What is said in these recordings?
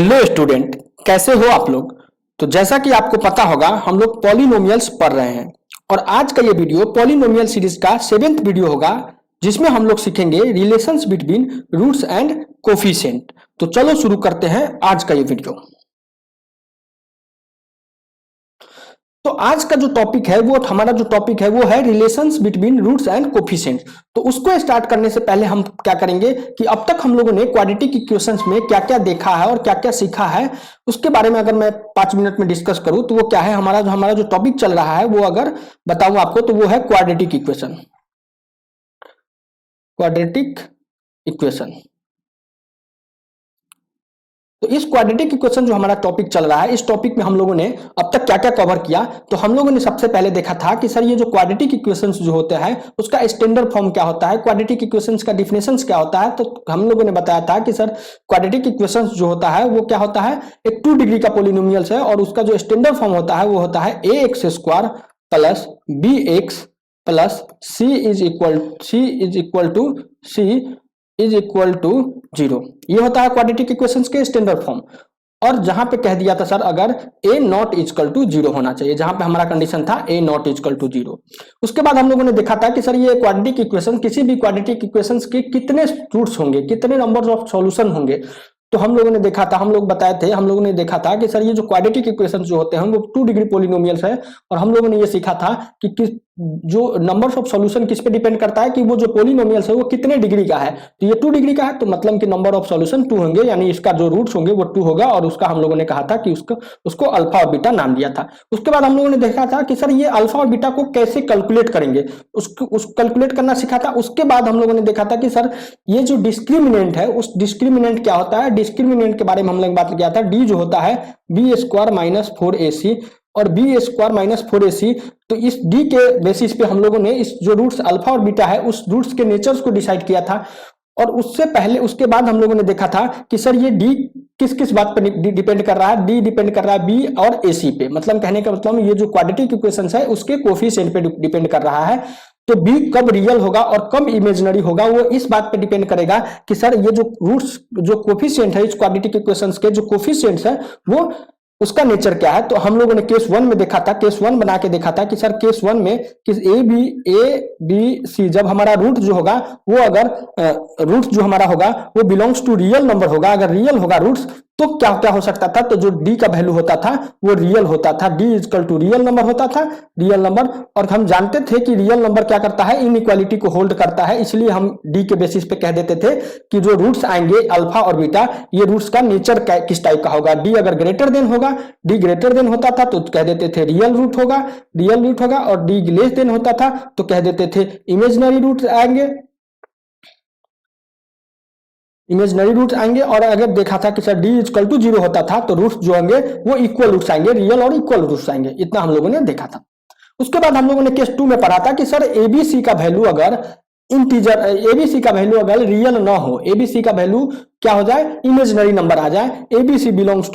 Hello student, कैसे हो आप लोग। तो जैसा कि आपको पता होगा हम लोग पॉलिनोमियल्स पढ़ रहे हैं और आज का ये वीडियो पॉलिनोमियल सीरीज का 7th वीडियो होगा जिसमें हम लोग सीखेंगे relations between roots and coefficient. तो चलो शुरू करते हैं आज का ये वीडियो। तो आज का जो टॉपिक है वो हमारा जो टॉपिक है वो है relations between roots and coefficient. तो उसको स्टार्ट करने से पहले हम क्या करेंगे कि अब तक हम लोगों ने क्वाड्रेटिक इक्वेशंस में क्या क्या देखा है और क्या क्या सीखा है उसके बारे में अगर मैं 5 मिनट में डिस्कस करूं तो वो क्या है, हमारा जो टॉपिक चल रहा है वो अगर बताऊं आपको तो वो है क्वाड्रेटिक इक्वेशन। Quadratic equation. तो इस क्वाड्रेटिक इक्वेशन जो हमारा टॉपिक चल रहा है इस टॉपिक में हम लोगों ने अब तक क्या क्या कवर किया। तो हम लोगों ने सबसे पहले देखा था कि सर ये जो क्वाड्रेटिक इक्वेशंस जो होते हैं उसका स्टैंडर्ड फॉर्म क्या होता है, क्वाड्रेटिक इक्वेशंस का डिफिनेशंस क्या होता है। तो हम लोगों ने बताया था कि सर क्वाड्रेटिक इक्वेशंस जो होता है वो क्या होता है, एक 2 डिग्री का पोलिनोमियल्स है और उसका जो स्टैंडर्ड फॉर्म होता है वो होता है A x square plus B x plus C is equal to 0। ये होता है क्वाड्रेटिक इक्वेशंस के स्टैंडर्ड फॉर्म। और जहां पे कह दिया था सर अगर ए नॉट इक्वल टू 0 होना चाहिए, जहां पे हमारा कंडीशन था ए नॉट इक्वल टू 0। उसके बाद हम लोगों ने देखा था कि सर ये क्वाड्रेटिक इक्वेशन, किसी भी क्वाड्रेटिक इक्वेशंस के कितने रूट्स होंगे, कितने नंबर ऑफ सॉल्यूशन होंगे। तो हम लोगों ने देखा था, हम लोगों ने देखा था कि सर ये जो क्वाड्रेटिक इक्वेशंस जो होते हैं वो 2 डिग्री पोलिनोमियल्स है। और हम लोगों ने ये सीखा था कि जो नंबर्स ऑफ सॉल्यूशन किस पे डिपेंड करता है कि वो जो पोलिनोमियल्स है वो कितने डिग्री का है। तो ये 2 डिग्री का है तो मतलब कि नंबर ऑफ सॉल्यूशन 2 होंगे, यानी इसका जो रूट्स होंगे वो 2 होगा। और उसका हम लोगों ने कहा था कि उसको अल्फा और बीटा नाम दिया था। उसके बाद हम लोगों ने देखा था कि सर ये अल्फा और बीटा को कैसे कैलकुलेट करेंगे, उस कैलकुलेट करना सीखा था। उसके बाद हम लोगों ने देखा था कि सर ये जो डिस्क्रिमिनेंट है उस डिस्क्रिमिनेंट क्या होता है, डिस्क्रिमिनेंट के बारे में हम लोग बात किया था। डी जो होता है बी स्क्वायर माइनस 4ac और बी स्क्वायर माइनस 4ac। तो इस डी के बेसिस पे हम लोगों ने इस जो रूट्स अल्फा और बीटा है उस रूट्स के नेचर्स को डिसाइड किया था। और उससे पहले उसके बाद हम लोगों ने देखा था कि सर ये डी किस किस बात पर डिपेंड कर रहा है। डी डिपेंड कर रहा है बी और एसी पे, मतलब कहने का मतलब ये जो क्वाड्रेटिक इक्वेशंस है उसके कोफिशिएंट पे डिपेंड कर रहा है। तो बी कब रियल होगा और कब इमेजिनरी होगा वो इस बात पे डिपेंड करेगा कि सर ये जो रूट्स जो कोफिशिएंट है इस क्वाड्रेटिक इक्वेशंस के जो कोफिशिएंट्स है वो उसका नेचर क्या है। तो हम लोगों ने केस 1 में देखा था, केस 1 बना के देखा था कि सर केस 1 में कि ए बी सी जब हमारा रूट जो होगा वो अगर रूट जो हमारा होगा वो बिलोंग्स टू रियल नंबर होगा, अगर रियल होगा रूट्स तो क्या क्या हो सकता था। तो जो डी का वैल्यू होता था वो रियल होता था, D equal to real number होता था, रियल नंबर। और हम जानते थे कि रियल नंबर क्या करता है, इनइक्वालिटी को होल्ड करता है, इसलिए हम डी के बेसिस पे कह देते थे कि जो रूट्स आएंगे अल्फा और बीटा ये रूट्स का नेचर किस टाइप का होगा। डी अगर ग्रेटर देन होगा, डी ग्रेटर देन होता था तो कह देते थे रियल रूट होगा, और डी लेस देन होता था तो कह देते थे इमेजिनरी रूट्स आएंगे, इमेजिनरी रूट्स आएंगे। और अगर देखा था कि सर डी इक्वल टू 0 होता था तो रूट्स जो होंगे वो इक्वल रूट्स आएंगे, रियल और इक्वल रूट्स आएंगे। इतना हम लोगों ने देखा था। उसके बाद हम लोगों ने केस 2 में पढ़ा था कि सर एबीसी का वैल्यू अगर इंटीजर, एबीसी का वैल्यू अगर रियल ना हो, एबीसी का वैल्यू क्या हो जाए, इमेजिनरी नंबर आ जाए। ABC belongs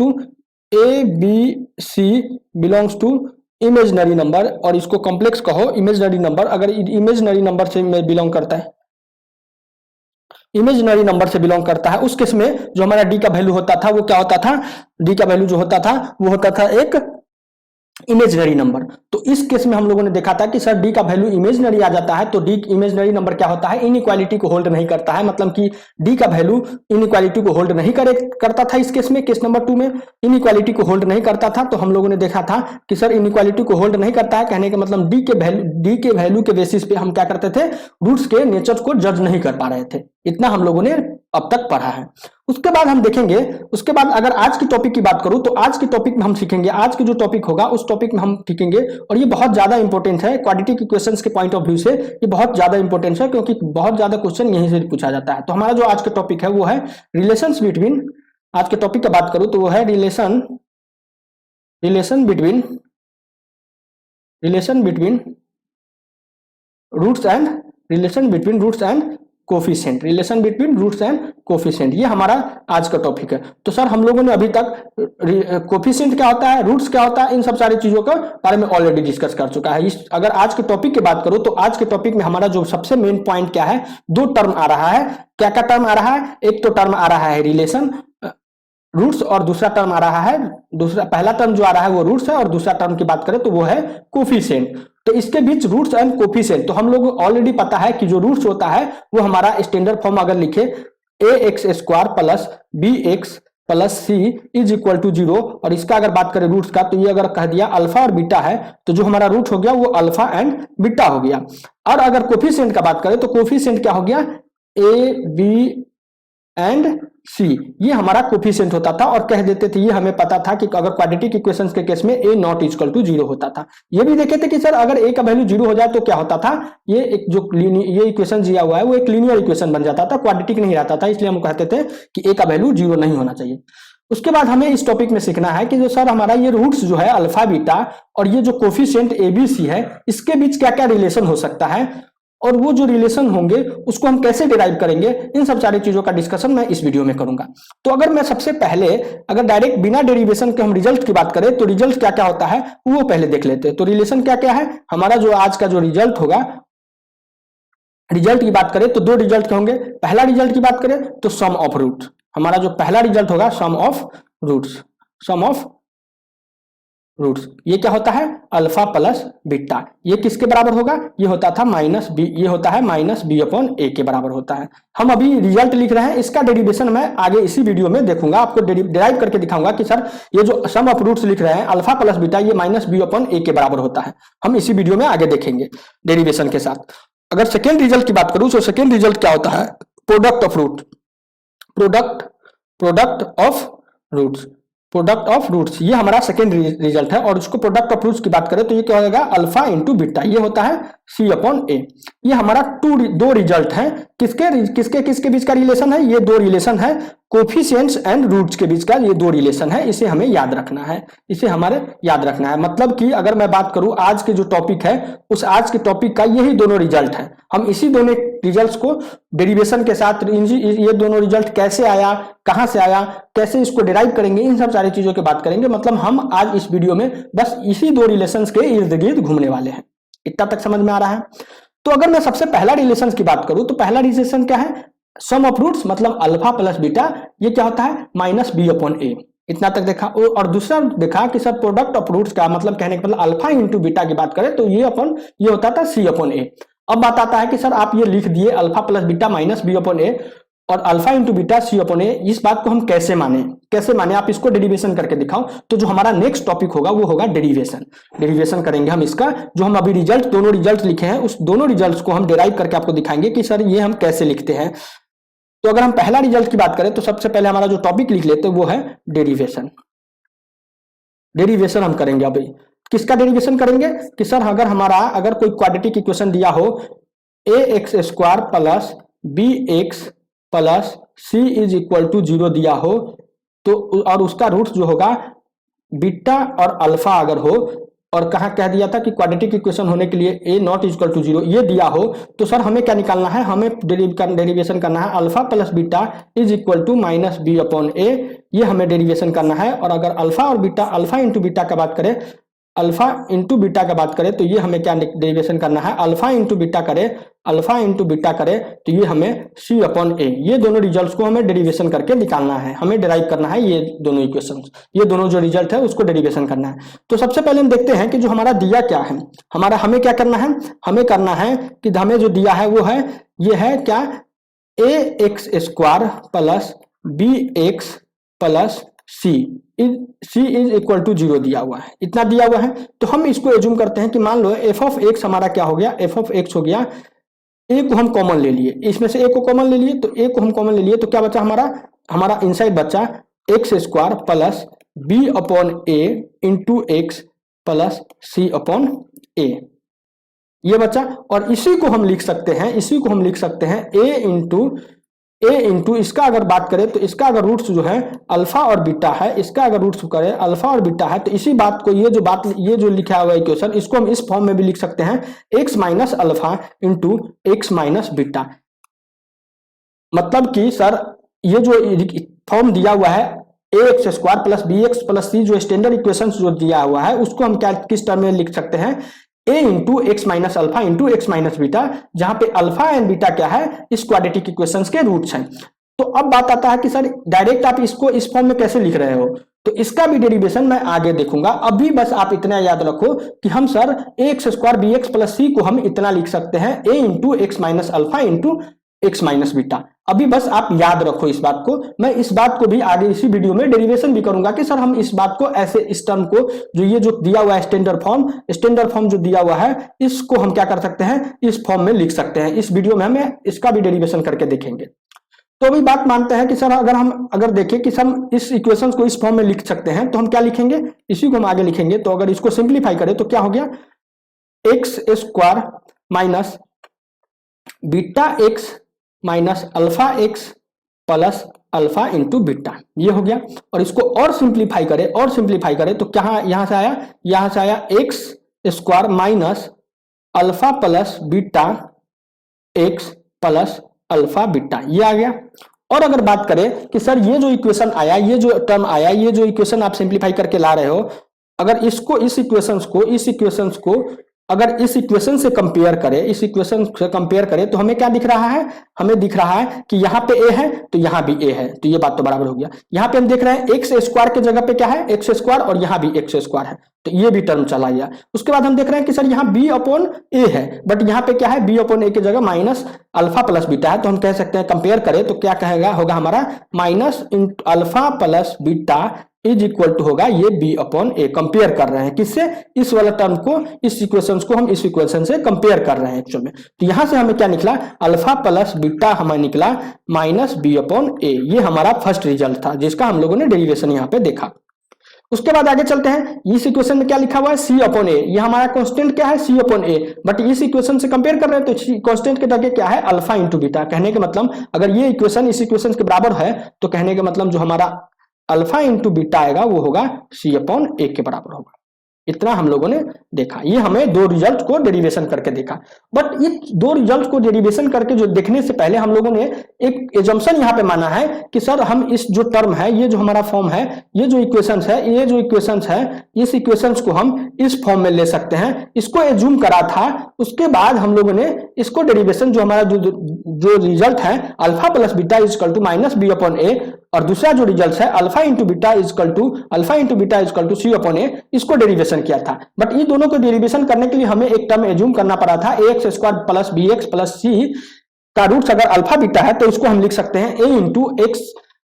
to imaginary number, और इसको कॉम्प्लेक्स कहो इमेजिनरी नंबर। अगर इमेजिनरी नंबर से बिलोंग करता है, इमेजिनरी नंबर से बिलोंग करता है, उस केस में जो हमारा डी का वैल्यू होता था वो क्या होता था, डी का वैल्यू जो होता था वो होता था एक इमेजिनरी नंबर। तो इस केस में हम लोगों ने देखा था कि सर डी का वैल्यू इमेजिनरी आ जाता है तो डी इमेजिनरी नंबर क्या होता है, इनइक्वालिटी को होल्ड नहीं करता है, मतलब कि डी का वैल्यू इनइक्वालिटी को होल्ड नहीं करता था। इस केस में केस नंबर 2 में इनइक्वालिटी को होल्ड नहीं करता था। तो हम लोगों ने देखा था कि सर इनइक्वालिटी को होल्ड नहीं करता है, कहने का मतलब डी के वैल्यू के बेसिस पे हम क्या करते थे, रूट्स के नेचर को जज नहीं कर पा रहे थे। इतना हम लोगों ने अब तक पढ़ा है। उसके बाद हम देखेंगे, उसके बाद अगर आज की टॉपिक की बात करूं तो आज की टॉपिक में हम सीखेंगे, आज की जो टॉपिक होगा उस टॉपिक में हम सीखेंगे, और ये बहुत ज्यादा इंपॉर्टेंट है क्वाड्रेटिक इक्वेशंस के पॉइंट ऑफ व्यू से, ये बहुत ज्यादा इंपॉर्टेंट है क्योंकि बहुत ज्यादा क्वेश्चन यहीं से पूछा जाता है। तो हमारा जो आज का टॉपिक है वो है रिलेशंस बिटवीन, आज के टॉपिक की बात करूं तो वो है relation between roots and coefficient, relation between roots and coefficient, ये हमारा आज का टॉपिक है। तो सर हम लोगों ने अभी तक कोफिशिएंट क्या होता है, रूट्स क्या होता है, इन सब सारी चीजों के बारे में ऑलरेडी डिस्कस कर चुका है। अगर आज के टॉपिक की बात करूं तो आज के टॉपिक में हमारा जो सबसे मेन पॉइंट क्या है, 2 टर्म आ रहा है। क्या क्या टर्म आ रहा है, एक तो टर्म आ रहा है रिलेशन, रूट्स और दूसरा टर्म आ रहा है, दूसरा पहला टर्म जो आ रहा है वो रूट्स है और दूसरा टर्म की बात करें तो वो है कोफिशिएंट। तो इसके बीच रूट्स एंड कोफिशिएंट, तो हम लोग ऑलरेडी पता है कि जो रूट्स होता है वो हमारा स्टैंडर्ड फॉर्म अगर लिखे ax² plus bx plus c is equal to 0, और इसका अगर बात करें रूट्स का तो ये अगर कह दिया अल्फा और बीटा है तो जो हमारा रूट हो गया वो अल्फा एंड बीटा हो गया। और अगर कोफिशिएंट का बात करें तो कोफिशिएंट क्या हो गया, a b एंड सी, ये हमारा कोफिशिएंट होता था। और कह देते थे, ये हमें पता था कि अगर क्वाड्रेटिक इक्वेशंस के केस में a नॉट इक्वल टू 0 होता था। ये भी देखे थे कि सर अगर a का वैल्यू 0 हो जाए तो क्या होता था, ये एक जो ये इक्वेशन दिया हुआ है वो एक लीनियर इक्वेशन बन जाता था, क्वाड्रेटिक नहीं रहता था, इसलिए हम कहते थे कि a का वैल्यू 0 नहीं होना चाहिए। उसके बाद हमें इस टॉपिक में सीखना है कि जो सर हमारा ये रूट्स जो है अल्फा बीटा और ये जो कोफिशिएंट ए बी सी है इसके बीच क्या क्या रिलेशन हो सकता है, और वो जो रिलेशन होंगे उसको हम कैसे डिराइव करेंगे, इन सब सारी चीजों का डिस्कशन मैं इस वीडियो में करूंगा। तो अगर मैं सबसे पहले अगर डायरेक्ट बिना डेरिवेशन के हम रिजल्ट की बात करें तो रिजल्ट क्या क्या होता है वो पहले देख लेते हैं। तो रिलेशन क्या क्या है, हमारा जो आज का जो रिजल्ट होगा, रिजल्ट की बात करें तो दो रिजल्ट के होंगे। पहला रिजल्ट की बात करें तो सम ऑफ रूट, हमारा जो पहला रिजल्ट होगा sum of roots, sum of roots ये क्या होता है अल्फा प्लस बीटा, ये किसके बराबर होगा, ये होता था माइनस बी, ये होता है माइनस बी अपॉन ए के बराबर होता है। हम अभी रिजल्ट लिख रहे हैं, इसका डेरिवेशन मैं आगे इसी वीडियो में देखूंगा, आपको डिराइव करके दिखाऊंगा कि सर ये जो सम ऑफ रूट्स लिख रहे हैं अल्फा प्लस बीटा ये माइनस बी अपॉन ए के बराबर होता है, हम इसी वीडियो में आगे देखेंगे डेरिवेशन के साथ। अगर सेकेंड रिजल्ट की बात करूं तो सेकेंड रिजल्ट क्या होता है, product of root, product of roots, product of roots ये हमारा सेकेंड रिजल्ट है। और उसको प्रोडक्ट ऑफ रूट्स की बात करें तो ये क्या होगा अल्फा इंटू बीटा, ये होता है सी अपॉन ए। ये हमारा दो रिजल्ट है, किसके बीच का रिलेशन है, ये दो रिलेशन है कोफिशिएंट्स एंड रूट्स के बीच का, ये दो रिलेशन है, इसे हमें याद रखना है, इसे हमारे याद रखना है। मतलब कि अगर मैं बात करूं आज के जो टॉपिक है उस आज के टॉपिक का यही दोनों रिजल्ट है, हम इसी दोनों रिजल्ट्स को डेरिवेशन के साथ ये दोनों रिजल्ट कैसे आया, कहां से आया, कैसे इसको डिराइव करेंगे, इन सब सारी चीजों की बात करेंगे। मतलब हम आज इस वीडियो में बस इसी दो रिलेशंस के इर्द गिर्द घूमने वाले हैं। इतना तक समझ में आ रहा है। तो अगर मैं सबसे पहला रिलेशन की बात करूं तो पहला रिलेशन क्या है, सम ऑफ रूट्स मतलब अल्फा प्लस बीटा, ये क्या होता है माइनस बी अपॉन ए, इतना तक देखा। और दूसरा देखा कि सर प्रोडक्ट ऑफ रूट्स का मतलब कहने का मतलब अल्फा इंटू बीटा की बात करें तो ये होता था सी अपॉन ए। अब बात आता है कि सर आप ये लिख दिए alpha plus beta minus B upon A और alpha into beta C upon A, इस बात को हम कैसे माने आप इसको डेरिवेशन करके दिखाओ। तो जो हमारा नेक्स्ट टॉपिक होगा वो होगा डेरिवेशन करेंगे हम इसका। जो हम अभी दोनों रिजल्ट लिखे हैं उस दोनों रिजल्ट्स को हम डेराइव करके आपको दिखाएंगे कि सर ये हम कैसे लिखते हैं। तो अगर हम पहला रिजल्ट की बात करें तो सबसे पहले हमारा जो टॉपिक लिख लेते हैं वो है डेरिवेशन हम करेंगे। अभी किसका डेरिवेशन करेंगे कि सर अगर कोई क्वाड्रेटिक इक्वेशन दिया हो ax² plus bx plus c is equal to 0 दिया हो तो, और उसका रूट जो होगा बीटा और अल्फा अगर हो, और कहा कह दिया था कि क्वाड्रेटिक इक्वेशन होने के लिए a नॉट इक्वल टू 0 ये दिया हो, तो सर हमें क्या निकालना है, हमें डेरिवेशन करना है alpha plus beta is equal to minus B upon A, ये हमें डेरिवेशन करना है। और अगर अल्फा और बीटा, अल्फा इंटू बीटा का बात करें, अल्फा इंटू बीटा का बात करें तो ये हमें क्या डेरिवेशन करना है, अल्फा इंटू बीटा करे तो ये हमें सी अपॉन ए, ये दोनों रिजल्ट्स को हमें डेरिवेशन करके निकालना है, हमें डेराइव करना है ये दोनों इक्वेशंस, ये दोनों जो रिजल्ट है उसको डेरिवेशन करना है। तो सबसे पहले हम देखते हैं कि जो हमारा दिया क्या है, हमें क्या करना है, हमें करना है कि हमें जो दिया है वो है ये है क्या ax² plus bx plus c is equal to 0 दिया हुआ है, इतना दिया हुआ है। तो हम इसको एज्यूम करते हैं कि मान लो f ऑफ x हमारा क्या हो गया, f ऑफ x हो गया, a को हम कॉमन ले लिए, इसमें से a को कॉमन ले लिए, तो a को हम कॉमन ले लिए तो क्या बचा हमारा इनसाइड बचा x² plus b upon a into x plus c upon a, ये बचा। और इसी को हम लिख सकते हैं a इंटू इसका अगर बात करें तो इसका अगर रूट्स जो है अल्फा और बीटा है, इसका अगर रूट्स करें अल्फा और बीटा है तो इसी बात को ये जो लिखा हुआ है इक्वेशन, इसको हम इस फॉर्म में भी लिख सकते हैं x minus alpha into x minus beta. मतलब कि सर ये जो फॉर्म दिया हुआ है ax² plus bx plus c, जो स्टैंडर्ड इक्वेशन जो दिया हुआ है उसको हम क्या किस टर्म में लिख सकते हैं, a into X minus alpha into X minus beta, जहां पे अल्फा एंड बीटा क्या है इस क्वाड्रेटिक इक्वेशंस के रूट्स हैं। तो अब बात आता है कि सर डायरेक्ट आप इसको इस फॉर्म में कैसे लिख रहे हो, तो इसका भी डेरिवेशन मैं आगे देखूंगा। अभी बस आप इतना याद रखो कि हम सर ए x square B x plus C को हम इतना लिख सकते हैं A into X minus alpha into X minus beta. अभी बस आप याद रखो इस बात को। मैं इस बात को भी आगे इसी वीडियो में डेरिवेशन भी करूंगा कि सर हम इस बात को ऐसे, इस टर्म को जो ये जो दिया हुआ है स्टैंडर्ड फॉर्म जो दिया हुआ है, इसको हम क्या कर सकते हैं, इस फॉर्म में लिख सकते हैं। इस वीडियो में हमें इसका भी डेरिवेशन करके देखेंगे। तो अभी बात मानते हैं कि सर अगर देखें कि हम इस इक्वेशन को इस फॉर्म में लिख सकते हैं, तो हम क्या लिखेंगे, इसी को हम आगे लिखेंगे। तो अगर इसको सिंप्लीफाई करें तो क्या हो गया, x square minus beta x minus alpha x plus alpha into beta, ये हो गया। और इसको और सिंप्लीफाई करें तो क्या यहां से आया x square minus alpha plus beta x plus alpha beta, ये आ गया। और अगर बात करें कि सर ये जो इक्वेशन आया, ये जो टर्म आया, ये जो इक्वेशन आप सिंप्लीफाई करके ला रहे हो, अगर इसको इस इक्वेशंस को अगर इस इक्वेशन से कंपेयर करें तो हमें क्या दिख रहा है, हमें दिख रहा है कि यहाँ पे ए है तो यहाँ भी ए है, तो ये बात तो बराबर हो गया। यहाँ पे हम देख रहे हैं एक्स स्क्वायर के जगह पे क्या है, एक्स स्क्वायर, और यहाँ भी एक्स स्क्वायर है, तो ये भी टर्म चला गया। उसके बाद हम देख रहे हैं कि सर यहाँ बी अपॉन ए है, बट यहाँ पे क्या है, बी अपॉन ए की जगह माइनस अल्फा प्लस बीटा है, तो हम कह सकते हैं कंपेयर करें तो क्या कहेगा, होगा हमारा minus alpha plus beta is equal to होगा ये बी अपॉन ए। कंपेयर कर रहे हैं किससे, इस वाला टर्म को, इस इक्वेशन को हम इस इक्वेशन से कंपेयर कर रहे हैं एक्चुअल में। तो यहां से हमें क्या निकला, अल्फा प्लस बीटा हमें निकला माइनस बी अपॉन ए। ये हमारा फर्स्ट रिजल्ट था जिसका हम लोगों ने डेरिवेशन यहाँ पे देखा। उसके बाद आगे चलते हैं, इस इक्वेशन में क्या लिखा हुआ है, सी अपॉन ए। ये हमारा कांस्टेंट क्या है, सी अपॉन ए, बट इस इक्वेशन से कंपेयर कर रहे हैं तो कांस्टेंट के जगह क्या है, अल्फा इंटू बीटा। कहने के मतलब अगर ये इक्वेशन इस इक्वेशन के बराबर है तो कहने का मतलब जो हमारा अल्फा इंटू बीटा आएगा वो होगा सी अपॉन ए के बराबर होगा। इतना हम लोगों ने देखा। ये हमें दो रिजल्ट को डेरिवेशन करके देखा। बट ये दो रिजल्ट को डेरिवेशन करके जो देखने से पहले हम लोगों ने एक एजम्पशन यहाँ पे माना है कि सर हम इस जो टर्म है, ये जो हमारा फॉर्म है, ये जो इक्वेशंस है, इस इक्वेशंस को हम इस फॉर्म में ले सकते हैं। इसको एज्यूम करा था। उसके बाद हम लोगों ने इसको डेरिवेशन जो हमारा जो रिजल्ट है alpha plus beta is equal to minus B upon A, और दूसरा जो रिजल्ट है alpha into beta is equal to C upon A, इसको डेरिवेशन किया था। बट ये दोनों को डेरिवेशन करने के लिए हमें एक टर्म एज्यूम करना पड़ा था, A x square plus B x plus C का रूट्स अगर अल्फा बीटा है तो इसको हम लिख सकते हैं A into X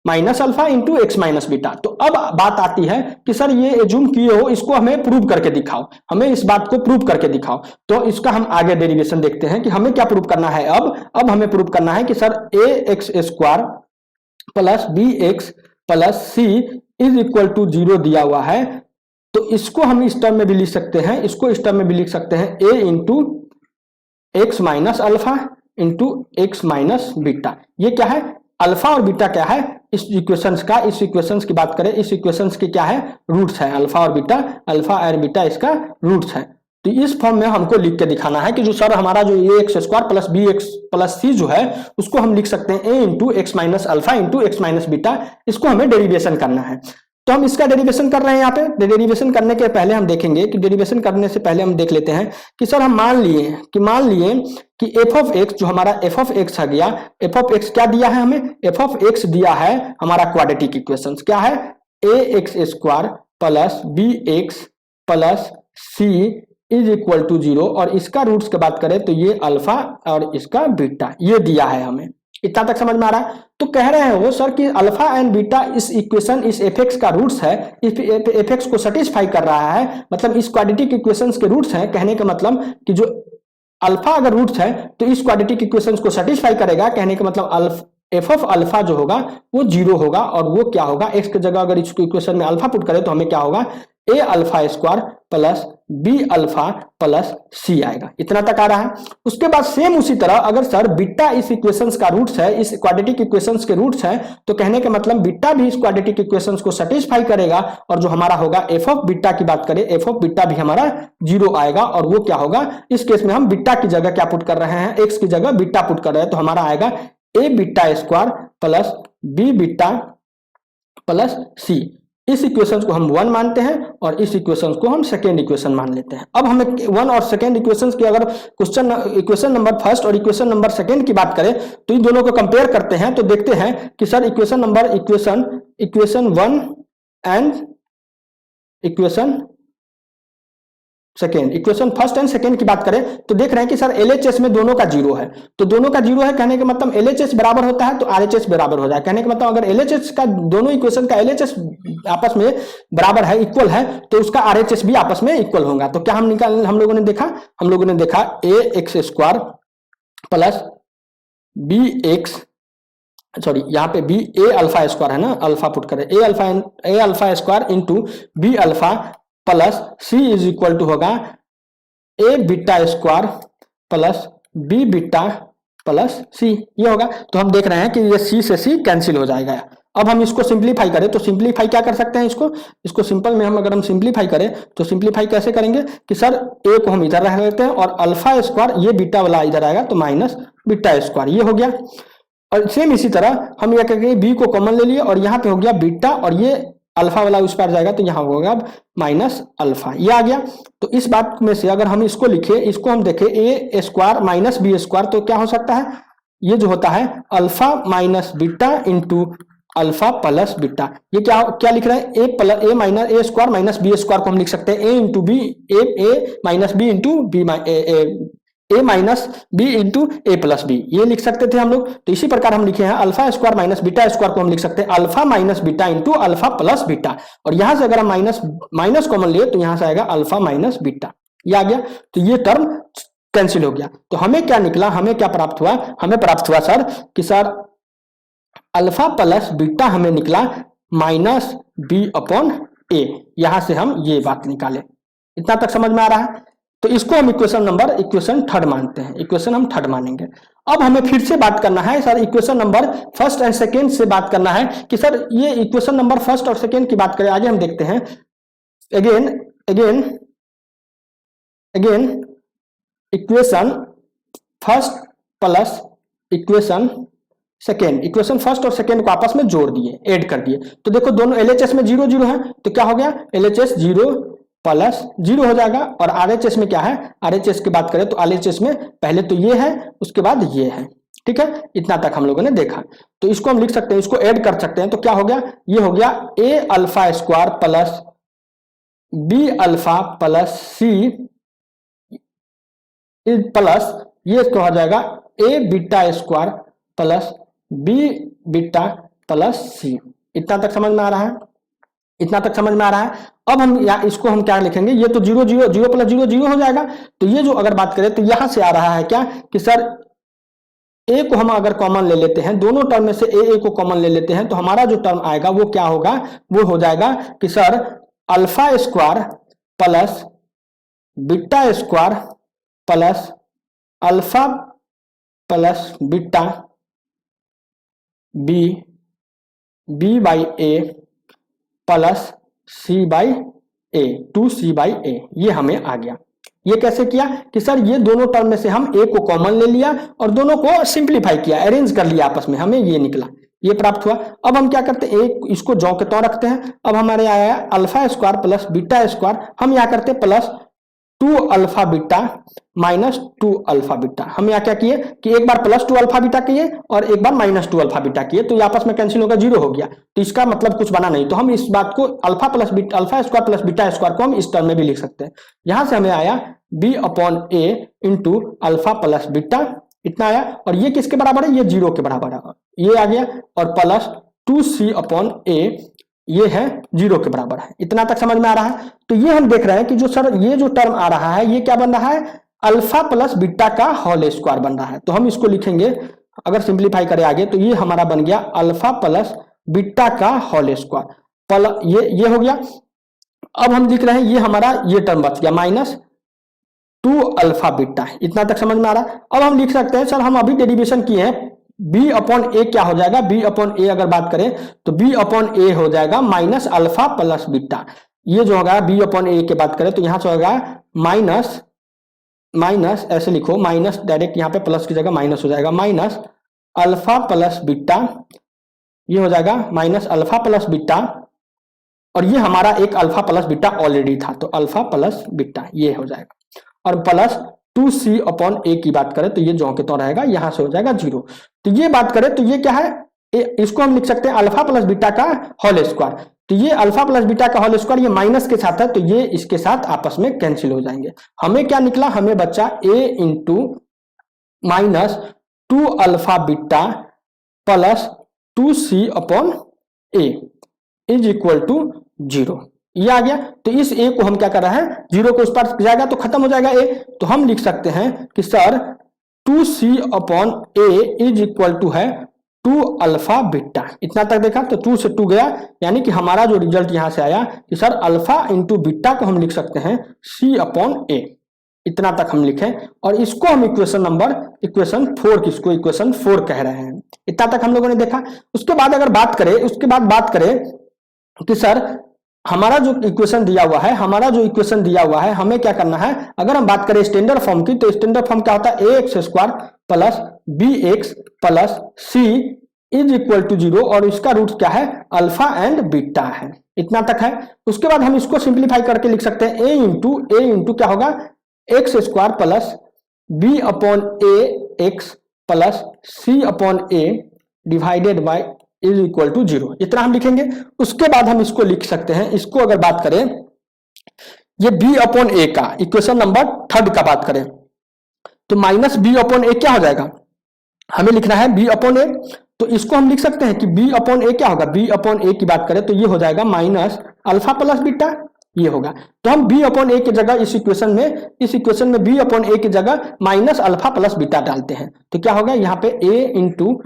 minus alpha into X minus beta. तो अब बात आती है कि सर ये एज्यूम किए हो, इसको हमें प्रूव करके दिखाओ, हमें इस बात को प्रूव करके दिखाओ। तो इसका हम आगे डेरिवेशन देखते हैं कि हमें क्या प्रूव करना है। अब हमें प्रूव करना है कि sir A x square plus B x plus C is equal to 0 दिया हुआ है, तो इसको हम इस टर्म में भी लिख सकते हैं, इसको इस टर्म में भी लिख सकते हैं A into X minus alpha into X minus beta. ये क्या है, अल्फा और बीटा क्या है, इस इक्वेशंस की बात करें, इस इक्वेशंस के क्या है, रूट्स है, अल्फा और बीटा इसका रूट्स है। तो इस फॉर्म में हमको लिख के दिखाना है कि जो सर हमारा जो A x square plus B x plus C जो है उसको हम लिख सकते हैं A into X minus alpha into X minus beta. इसको हमें डेरिवेशन करना है, तो हम इसका डेरिवेशन कर रहे हैं। यहाँ पे डेरिवेशन करने के पहले हम देखेंगे कि डेरिवेशन करने से पहले हम देख लेते हैं कि सर हम मान लिए कि एफ ऑफ एक्स, जो हमारा एफ ऑफ एक्स है गया, एफ ऑफ एक्स क्या दिया है हमें, एफ ऑफ एक्स दिया है हमारा क्वाड्रेटिक इक्वेशन क्या है, A x square plus B x plus C is equal to 0, और इसका रूट्स की बात करें तो ये अल्फा और इसका बीटा ये दिया है हमें। इतना तक समझ में आ रहा है। तो कह रहे हैं वो सर कि अल्फा एंड बीटा इस इक्वेशन, इस एफ एक्स का रूट्स है, इस एफ एक्स को सेटिस्फाई कर रहा है, मतलब इस क्वाड्रेटिक इक्वेशंस के रूट्स हैं। कहने का मतलब कि जो अल्फा अगर रूट्स है तो इस क्वाड्रेटिक इक्वेशंस को सेटिस्फाई करेगा। कहने का मतलब एफ ऑफ अल्फा जो होगा वो 0 होगा, और वो क्या होगा, एक्स की जगह अगर इसको इक्वेशन में अल्फा पुट करें तो हमें क्या होगा, A alpha square plus B alpha plus C आएगा। इतना तक आ रहा है। उसके बाद सेम उसी तरह अगर सर बीटा इस इक्वेशंस का रूट्स है, इस क्वाड्रेटिक इक्वेशंस के रूट्स है, तो कहने का मतलब बीटा भी इस क्वाड्रेटिक इक्वेशंस को सेटिस्फाई करेगा, और जो हमारा होगा एफ ऑफ बीटा की बात करें, एफ ऑफ बीटा भी हमारा 0 आएगा। और वो क्या होगा, इस केस में हम बीटा की जगह क्या पुट कर रहे हैं, एक्स की जगह बीटा पुट कर रहे हैं, तो हमारा आएगा A beta square plus B beta plus C. इस इक्वेशन को हम 1 मानते हैं और इस इक्वेशन को हम सेकेंड इक्वेशन मान लेते हैं। अब हमें 1 और सेकेंड इक्वेशन की अगर इक्वेशन नंबर फर्स्ट और इक्वेशन नंबर सेकेंड की बात करें तो इन दोनों को कंपेयर करते हैं तो देखते हैं कि sir equation 1 and equation second, equation first and second की बात करें तो देख रहे हैं कि सर एलएचएस में दोनों का जीरो है, तो दोनों का जीरो है कहने का मतलब एलएचएस बराबर होता है तो आरएचएस बराबर हो जाए, कहने का मतलब अगर एलएचएस का दोनों इक्वेशन का एलएचएस आपस में बराबर है, इक्वल है, तो उसका आरएचएस भी आपस में इक्वल होगा। तो क्या हम लोगों ने देखा A x square plus B X, sorry यहाँ पे बी ए अल्फा स्क्वायर है ना, अल्फा पुट करें, A alpha square into B alpha plus C is equal to होगा A beta square plus B beta plus C, ये होगा। तो हम देख रहे हैं कि ये सी से सी कैंसिल हो जाएगा। अब हम इसको सिंप्लीफाई करें तो सिंप्लीफाई क्या कर सकते हैं, इसको सिंपल में हम अगर हम सिंप्लीफाई करें तो सिंप्लीफाई कैसे करेंगे कि सर ए को हम इधर रख लेते हैं और अल्फा स्क्वायर ये बीटा वाला इधर आएगा तो माइनस बीटा स्क्वायर, ये हो गया। और सेम इसी तरह हम यह करेंगे बी को कॉमन ले लिए और यहाँ पे हो गया बीटा और ये अल्फा वाला उस पर जाएगा तो यहाँ होगा अब माइनस अल्फा, ये आ गया। तो इस बात में से अगर हम इसको लिखे, इसको हम देखें ए स्क्वायर माइनस बी स्क्वायर, तो क्या हो सकता है, ये जो होता है alpha minus beta into alpha plus beta, ये क्या लिख रहे हैं ए स्क्वायर माइनस बी स्क्वायर को हम लिख सकते हैं A into B, A minus B into B, A minus B into A plus B, ये लिख सकते थे हम लोग। तो इसी प्रकार हम लिखे हैं alpha square minus beta square को हम लिख सकते हैं alpha minus beta into alpha plus beta, और यहां से अगर हम माइनस कॉमन लिए तो यहां से आएगा अल्फा माइनस बीटा, ये आ गया। तो ये टर्म कैंसिल हो गया। तो हमें क्या निकला, हमें क्या प्राप्त हुआ, हमें प्राप्त हुआ सर कि सर अल्फा प्लस बीटा हमें निकला माइनस बी अपॉन ए, यहां से हम ये बात निकाले। इतना तक समझ में आ रहा है। तो इसको हम इक्वेशन थर्ड मानते हैं, इक्वेशन हम थर्ड मानेंगे। अब हमें फिर से बात करना है sir equation number first and second से बात करना है कि सर ये इक्वेशन नंबर फर्स्ट और सेकेंड की बात करें, आगे हम देखते हैं। Again equation first plus equation second, equation first और सेकेंड को आपस में जोड़ दिए, ऐड कर दिए, तो देखो दोनों एलएचएस में 0 0 है, तो क्या हो गया एलएचएस 0 प्लस 0 हो जाएगा। और आरएचएस में क्या है, आरएचएस की बात करें तो आरएचएस में पहले तो ये है उसके बाद ये है, ठीक है। इतना तक हम लोगों ने देखा, तो इसको हम लिख सकते हैं, इसको ऐड कर सकते हैं, तो क्या हो गया, ये हो गया A alpha square plus B alpha plus C plus ये हो जाएगा A beta square plus B beta plus C. इतना तक समझ में आ रहा है, इतना तक समझ में आ रहा है। अब हम इसको हम क्या लिखेंगे, ये तो 0 0 0 प्लस 0 0 हो जाएगा। तो ये जो अगर बात करें तो यहां से आ रहा है क्या कि सर ए को हम अगर कॉमन ले लेते हैं, दोनों टर्म में से ए को कॉमन ले लेते हैं, तो हमारा जो टर्म आएगा वो क्या होगा, वो हो जाएगा कि sir alpha square plus beta square plus alpha plus beta B by A plus C by A 2c by A, ये हमें आ गया। ये कैसे किया कि सर ये दोनों टर्म में से हम ए को कॉमन ले लिया और दोनों को सिंप्लीफाई किया, अरेंज कर लिया आपस में, हमें ये निकला, ये प्राप्त हुआ। अब हम क्या करते हैं, एक इसको जौ के तौर रखते हैं। अब हमारे आया alpha square plus beta square, हम यहाँ करते हैं plus 2 alpha beta minus 2 alpha beta. हम यहाँ क्या किए कि एक बार प्लस 2 अल्फा बीटा किए और एक बार माइनस 2 अल्फा बीटा किए, तो ये आपस में कैंसिल होगा, 0 हो गया, तो इसका मतलब कुछ बना नहीं। तो हम इस बात को alpha square plus beta square को हम इस टर्म में भी लिख सकते हैं। यहां से हमें आया बी अपॉन ए इंटू अल्फा प्लस बीटा, इतना आया, और ये किसके बराबर है, ये 0 के बराबर है, ये आ गया, और प्लस 2c अपॉन ए, ये है 0 के बराबर है। इतना तक समझ में आ रहा है। तो ये हम देख रहे हैं कि जो सर ये जो टर्म आ रहा है ये क्या बन रहा है, अल्फा प्लस बीटा का होल स्क्वायर बन रहा है। तो हम इसको लिखेंगे, अगर सिंप्लीफाई करें आगे, तो ये हमारा बन गया अल्फा प्लस बीटा का होल स्क्वायर, ये हो गया। अब हम लिख रहे हैं ये हमारा ये टर्म बच गया माइनस 2 अल्फा बीटा, इतना तक समझ में आ रहा है। अब हम लिख सकते हैं सर हम अभी डेरिवेशन किए हैं, बी अपॉन ए क्या हो जाएगा, बी अपॉन ए अगर बात करें तो बी अपॉन ए हो जाएगा माइनस अल्फा प्लस बीटा। ये जो होगा बी अपॉन ए की बात करें तो यहां से होगा माइनस ऐसे लिखो, माइनस डायरेक्ट यहाँ पे प्लस की जगह माइनस हो जाएगा, माइनस अल्फा प्लस बीटा, ये हो जाएगा माइनस अल्फा प्लस बीटा और ये हमारा एक अल्फा प्लस बीटा ऑलरेडी था, तो अल्फा प्लस बीटा ये हो जाएगा, और प्लस 2c अपॉन ए की बात करें तो ये जो के तो रहेगा, यहां से हो जाएगा 0। तो ये बात करें तो ये क्या है, इसको हम लिख सकते हैं अल्फा प्लस बीटा का होल स्क्वायर। तो ये अल्फा प्लस बीटा का होल स्क्वायर ये माइनस के साथ है, तो ये इसके साथ आपस में कैंसिल हो जाएंगे। हमें क्या निकला, हमें बच्चा a into minus 2 alpha beta plus 2c upon a is equal to 0, ये आ गया। तो इस a को हम क्या कर रहे हैं, 0 को उस पर जाएगा तो खत्म हो जाएगा a, तो हम लिख सकते हैं कि sir 2c upon a is equal to है 2 अल्फा बीटा। इतना तक देखा, तो 2 से 2 गया, यानी कि हमारा जो रिजल्ट यहां से आया कि सर अल्फा इंटू बीटा को हम लिख सकते हैं c अपॉन ए। इतना तक हम लिखें, और इसको हम इक्वेशन 4 किसको इक्वेशन 4 कह रहे हैं। इतना तक हम लोगों ने देखा। उसके बाद अगर बात करें कि सर हमारा जो इक्वेशन दिया हुआ है हमें क्या करना है। अगर हम बात करें स्टैंडर्ड फॉर्म की, तो स्टैंडर्ड फॉर्म क्या होता है, A x square plus B x plus C is equal to 0, और इसका रूट क्या है, अल्फा एंड बीटा है। इतना तक है। उसके बाद हम इसको सिंप्लीफाई करके लिख सकते हैं ए इंटू क्या होगा, x square plus b upon a x plus c upon a divided by is equal to 0। इतना हम लिखेंगे। उसके बाद हम इसको लिख सकते हैं, इसको अगर बात करें ये b अपॉन ए का इक्वेशन नंबर 3 का बात करें तो माइनस b अपॉन ए क्या हो जाएगा, हमें लिखना है b अपॉन ए, तो इसको हम लिख सकते हैं कि b अपॉन ए क्या होगा, b अपॉन ए की बात करें तो ये हो जाएगा माइनस अल्फा प्लस बीटा, ये होगा। तो हम b अपॉन ए की जगह इस इक्वेशन में b अपॉन ए की जगह माइनस अल्फा प्लस बीटा डालते हैं, तो क्या होगा यहाँ पे a into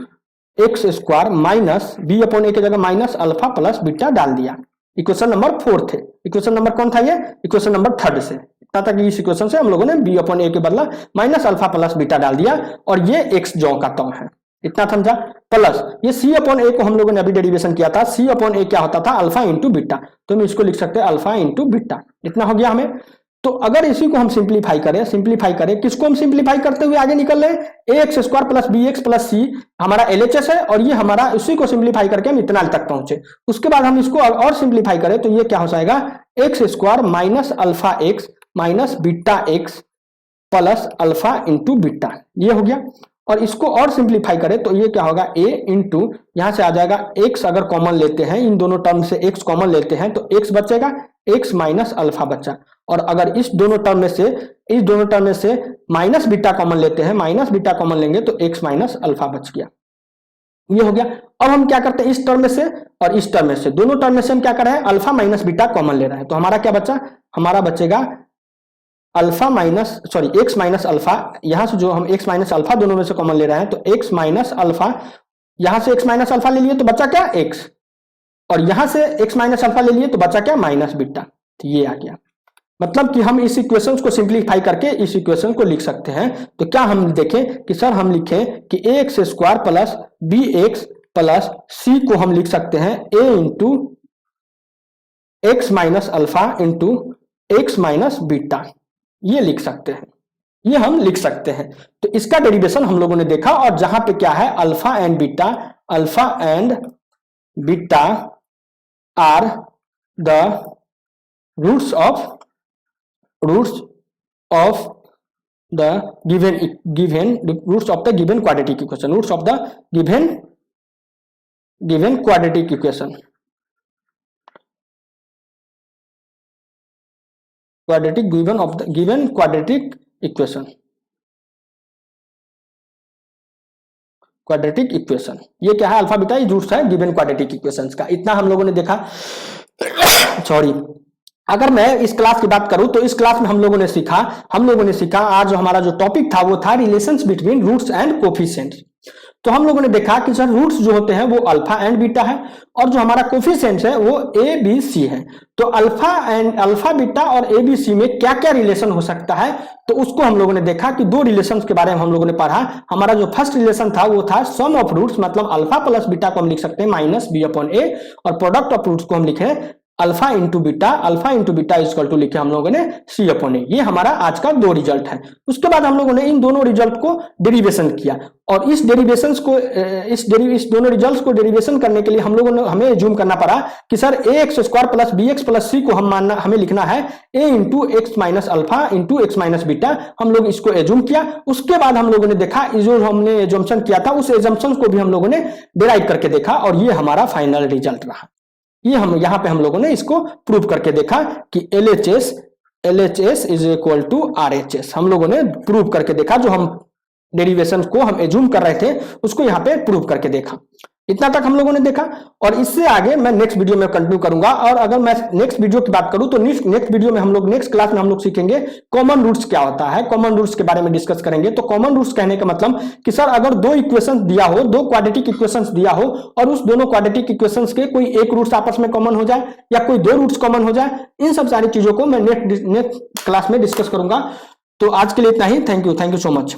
X square minus B upon A की जगह माइनस अल्फा प्लस बीटा डाल दिया। इक्वेशन नंबर 4 थे। इक्वेशन नंबर कौन था, ये इक्वेशन नंबर 3 से। इतना तक इस इक्वेशन से हम लोगों ने बी अपॉन ए के बदला माइनस अल्फा प्लस बीटा डाल दिया, और ये एक्स जो का तो है। इतना समझा। प्लस ये सी अपॉन ए को हम लोगों ने अभी डेरिवेशन किया था, सी अपॉन ए क्या होता था, अल्फा इंटू बीटा, तो हम इसको लिख सकते हैं अल्फा इंटू बीटा। इतना हो गया हमें। तो अगर इसी को हम सिंप्लीफाई करें, किसको हम सिंप्लीफाई करते हुए आगे निकल रहे हैं, A x square plus B x plus C हमारा एलएचएस है, और ये हमारा उसी को सिंप्लीफाई करके हम इतना तक पहुंचे। उसके बाद हम इसको और सिंप्लीफाई करें तो ये क्या हो जाएगा, x square minus alpha x minus beta x plus alpha into beta, ये हो गया। और इसको और सिंप्लीफाई करें तो ये क्या होगा, a इंटू यहां से आ जाएगा x, अगर कॉमन लेते हैं इन दोनों टर्म से x कॉमन लेते हैं तो x बचेगा, x माइनस अल्फा बचा। और अगर इस दोनों टर्म में से माइनस बीटा कॉमन लेते हैं, माइनस बीटा कॉमन लेंगे तो x माइनस अल्फा बच गया, ये हो गया। अब हम क्या करते हैं, इस टर्म में से और इस टर्म में से, दोनों टर्म में से हम क्या कर रहे हैं, अल्फा माइनस बीटा कॉमन ले रहे हैं, तो हमारा क्या बचा, हमारा बचेगा एक्स माइनस अल्फा। यहां से जो हम एक्स माइनस अल्फा दोनों में से कॉमन ले रहे हैं तो एक्स माइनस अल्फा, यहां से एक्स माइनस अल्फा ले लिए तो बचा क्या, एक्स, और यहां से एक्स माइनस अल्फा ले लिए तो बचा क्या, माइनस बीटा। तो ये आ गया। मतलब कि हम इस इक्वेशन को सिंप्लीफाई करके इस इक्वेशन को लिख सकते हैं। तो क्या हम देखें कि सर हम लिखें कि A x square plus B x plus C को हम लिख सकते हैं A into X minus alpha into X minus beta, ये लिख सकते हैं, ये हम लिख सकते हैं। तो इसका डेरिवेशन हम लोगों ने देखा, और जहां पे क्या है, alpha and beta are the roots of the given quadratic equation, roots of the given quadratic equation, given quadratic equation, ये क्या है, अल्फा बीटा रूट्स है गिवन क्वाड्रेटिक इक्वेशंस का। इतना हम लोगों ने देखा। सॉरी, अगर मैं इस क्लास की बात करूं तो इस क्लास में हम लोगों ने सीखा आज जो हमारा जो टॉपिक था वो था relations between roots and coefficients. तो हम लोगों ने देखा कि सर रूट्स जो होते हैं वो अल्फा एंड बीटा है, और जो हमारा कोफिशिएंट्स है वो ए बी सी है। तो अल्फा बीटा और ए बी सी में क्या क्या रिलेशन हो सकता है, तो उसको हम लोगों ने देखा कि 2 रिलेशंस के बारे में हम लोगों ने पढ़ा। हमारा जो फर्स्ट रिलेशन था वो था सम ऑफ रूट्स, मतलब अल्फा प्लस बीटा को हम लिख सकते हैं माइनस बी अपॉन ए, और प्रोडक्ट ऑफ रूट्स को हम लिखे alpha into beta is equal to लिखे हम लोगों ने सी अपॉन ए। ये हमारा आज का 2 रिजल्ट है। उसके बाद हम लोगों ने इन दोनों रिजल्ट को डेरिवेशन किया और इस डेरिवेशन को इस दोनों रिजल्ट्स को डेरिवेशन करने के लिए हम लोगों ने हमें एज्यूम करना पड़ा कि sir ax square plus bx plus c को हमें लिखना है a into X minus alpha into X minus beta. हम लोग इसको एज्यूम किया। उसके बाद हम लोगों ने देखा जो हमने एजम्पशन किया था उस एजम्पशन को भी हम लोगों ने डिराइव करके देखा और ये हमारा फाइनल रिजल्ट रहा। ये हम यहाँ पे हम लोगों ने इसको प्रूव करके देखा कि LHS is equal to RHS। हम लोगों ने प्रूव करके देखा, जो हम डेरिवेशन को हम एज्यूम कर रहे थे उसको यहाँ पे प्रूव करके देखा। इतना तक हम लोगों ने देखा और इससे आगे मैं नेक्स्ट वीडियो में कंटिन्यू करूंगा। और अगर मैं नेक्स्ट वीडियो की बात करूं तो नेक्स्ट वीडियो में हम लोग नेक्स्ट क्लास में हम लोग सीखेंगे कॉमन रूट्स क्या होता है, कॉमन रूट्स के बारे में डिस्कस करेंगे। तो कॉमन रूट्स कहने का मतलब कि सर अगर दो इक्वेशन दिया हो, दो क्वाड्रेटिक इक्वेशंस दिया हो और उस दोनों क्वाड्रेटिक इक्वेशंस के कोई एक रूट्स आपस में कॉमन हो जाए या कोई दो रूट्स कॉमन हो जाए, इन सब सारी चीजों को मैं नेक्स्ट क्लास में डिस्कस करूंगा। तो आज के लिए इतना ही। Thank you so much.